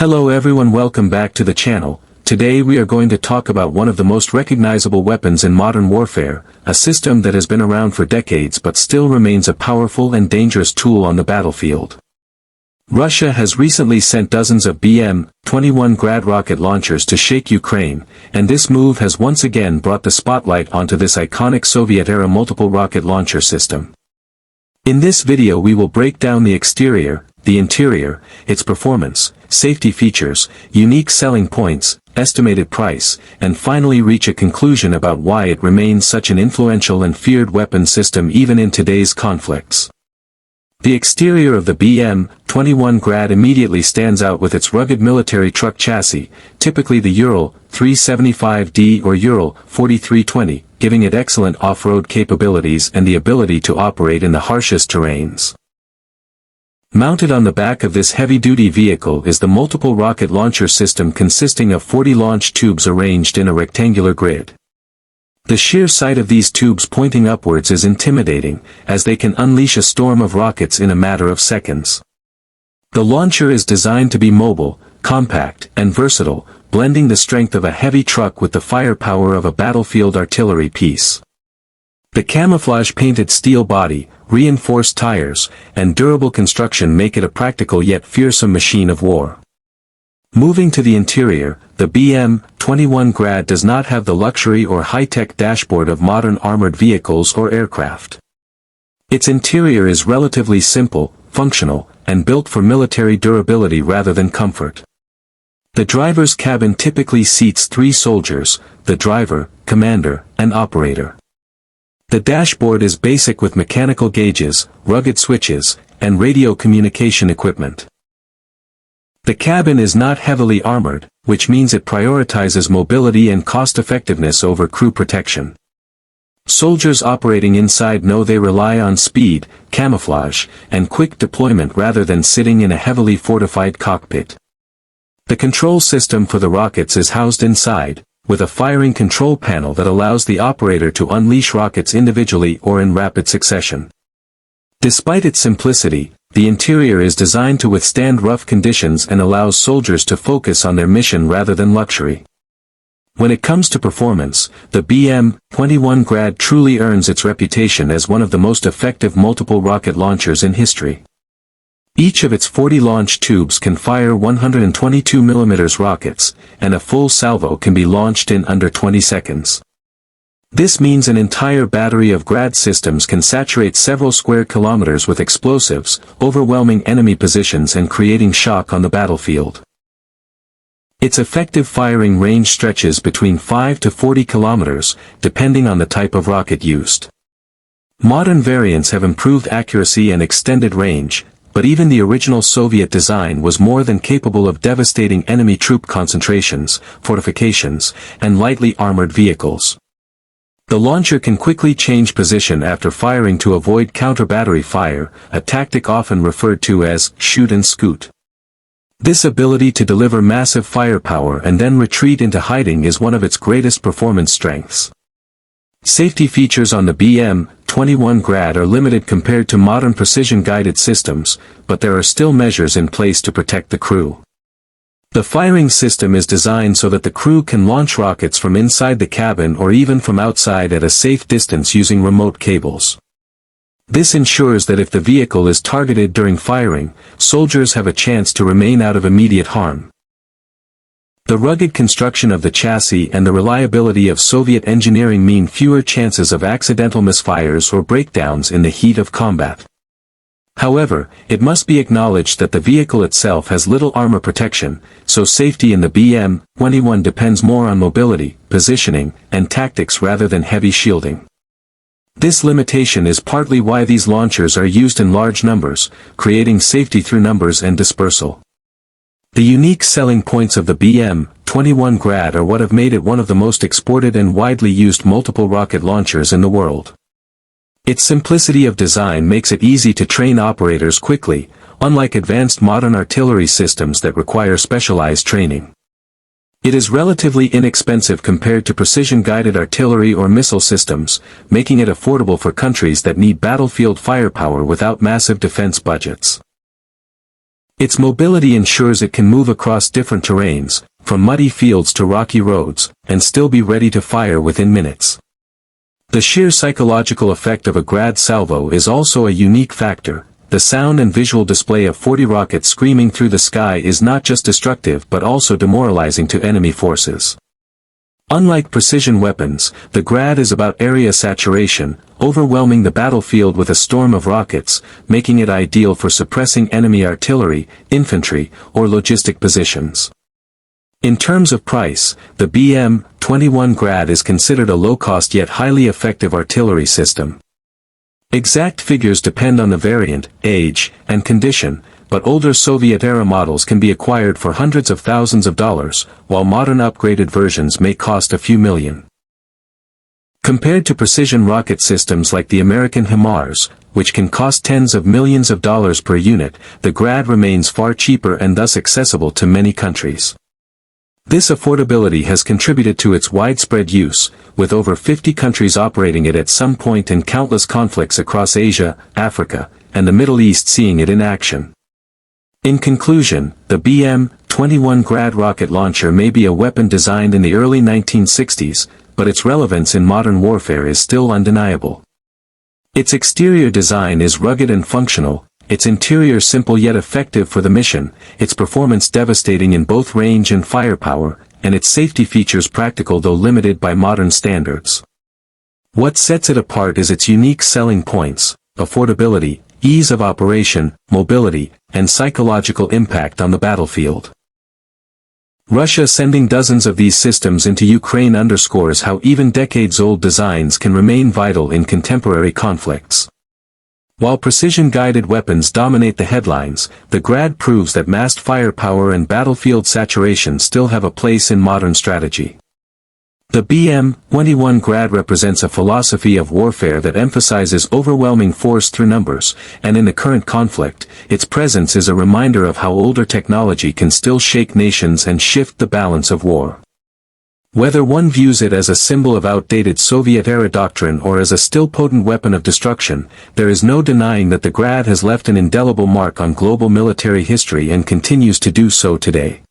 Hello everyone, welcome back to the channel. Today we are going to talk about one of the most recognizable weapons in modern warfare, a system that has been around for decades but still remains a powerful and dangerous tool on the battlefield. Russia has recently sent dozens of BM-21 GRAD rocket launchers to shake Ukraine, and this move has once again brought the spotlight onto this iconic Soviet-era multiple rocket launcher system. In this video we will break down the exterior, the interior, its performance, safety features, unique selling points, estimated price, and finally reach a conclusion about why it remains such an influential and feared weapon system even in today's conflicts. The exterior of the BM-21 GRAD immediately stands out with its rugged military truck chassis, typically the Ural 375D or Ural 4320, giving it excellent off-road capabilities and the ability to operate in the harshest terrains. Mounted on the back of this heavy-duty vehicle is the multiple rocket launcher system consisting of 40 launch tubes arranged in a rectangular grid. The sheer sight of these tubes pointing upwards is intimidating, as they can unleash a storm of rockets in a matter of seconds. The launcher is designed to be mobile, compact, and versatile, blending the strength of a heavy truck with the firepower of a battlefield artillery piece. The camouflage-painted steel body, reinforced tires, and durable construction make it a practical yet fearsome machine of war. Moving to the interior, the BM-21 GRAD does not have the luxury or high-tech dashboard of modern armored vehicles or aircraft. Its interior is relatively simple, functional, and built for military durability rather than comfort. The driver's cabin typically seats 3 soldiers, the driver, commander, and operator. The dashboard is basic with mechanical gauges, rugged switches, and radio communication equipment. The cabin is not heavily armored, which means it prioritizes mobility and cost-effectiveness over crew protection. Soldiers operating inside know they rely on speed, camouflage, and quick deployment rather than sitting in a heavily fortified cockpit. The control system for the rockets is housed inside, with a firing control panel that allows the operator to unleash rockets individually or in rapid succession. Despite its simplicity, the interior is designed to withstand rough conditions and allows soldiers to focus on their mission rather than luxury. When it comes to performance, the BM-21 GRAD truly earns its reputation as one of the most effective multiple rocket launchers in history. Each of its 40 launch tubes can fire 122mm rockets, and a full salvo can be launched in under 20 seconds. This means an entire battery of GRAD systems can saturate several square kilometers with explosives, overwhelming enemy positions and creating shock on the battlefield. Its effective firing range stretches between 5 to 40 kilometers, depending on the type of rocket used. Modern variants have improved accuracy and extended range, but even the original Soviet design was more than capable of devastating enemy troop concentrations, fortifications, and lightly armored vehicles. The launcher can quickly change position after firing to avoid counter-battery fire, a tactic often referred to as shoot and scoot. This ability to deliver massive firepower and then retreat into hiding is one of its greatest performance strengths. Safety features on the BM-21 GRAD are limited compared to modern precision-guided systems, but there are still measures in place to protect the crew. The firing system is designed so that the crew can launch rockets from inside the cabin or even from outside at a safe distance using remote cables. This ensures that if the vehicle is targeted during firing, soldiers have a chance to remain out of immediate harm. The rugged construction of the chassis and the reliability of Soviet engineering mean fewer chances of accidental misfires or breakdowns in the heat of combat. However, it must be acknowledged that the vehicle itself has little armor protection, so safety in the BM-21 depends more on mobility, positioning, and tactics rather than heavy shielding. This limitation is partly why these launchers are used in large numbers, creating safety through numbers and dispersal. The unique selling points of the BM-21 GRAD are what have made it one of the most exported and widely used multiple rocket launchers in the world. Its simplicity of design makes it easy to train operators quickly, unlike advanced modern artillery systems that require specialized training. It is relatively inexpensive compared to precision-guided artillery or missile systems, making it affordable for countries that need battlefield firepower without massive defense budgets. Its mobility ensures it can move across different terrains, from muddy fields to rocky roads, and still be ready to fire within minutes. The sheer psychological effect of a GRAD salvo is also a unique factor. The sound and visual display of 40 rockets screaming through the sky is not just destructive but also demoralizing to enemy forces. Unlike precision weapons, the GRAD is about area saturation, overwhelming the battlefield with a storm of rockets, making it ideal for suppressing enemy artillery, infantry, or logistic positions. In terms of price, the BM-21 GRAD is considered a low-cost yet highly effective artillery system. Exact figures depend on the variant, age, and condition, but older Soviet-era models can be acquired for hundreds of thousands of dollars, while modern upgraded versions may cost a few million. Compared to precision rocket systems like the American HIMARS, which can cost tens of millions of dollars per unit, the GRAD remains far cheaper and thus accessible to many countries. This affordability has contributed to its widespread use, with over 50 countries operating it at some point and countless conflicts across Asia, Africa, and the Middle East seeing it in action. In conclusion, the BM-21 GRAD rocket launcher may be a weapon designed in the early 1960s, but its relevance in modern warfare is still undeniable. Its exterior design is rugged and functional, its interior simple yet effective for the mission, its performance devastating in both range and firepower, and its safety features practical though limited by modern standards. What sets it apart is its unique selling points: affordability, ease of operation, mobility, and psychological impact on the battlefield. Russia sending dozens of these systems into Ukraine underscores how even decades-old designs can remain vital in contemporary conflicts. While precision-guided weapons dominate the headlines, the GRAD proves that massed firepower and battlefield saturation still have a place in modern strategy. The BM-21 GRAD represents a philosophy of warfare that emphasizes overwhelming force through numbers, and in the current conflict, its presence is a reminder of how older technology can still shake nations and shift the balance of war. Whether one views it as a symbol of outdated Soviet-era doctrine or as a still potent weapon of destruction, there is no denying that the GRAD has left an indelible mark on global military history and continues to do so today.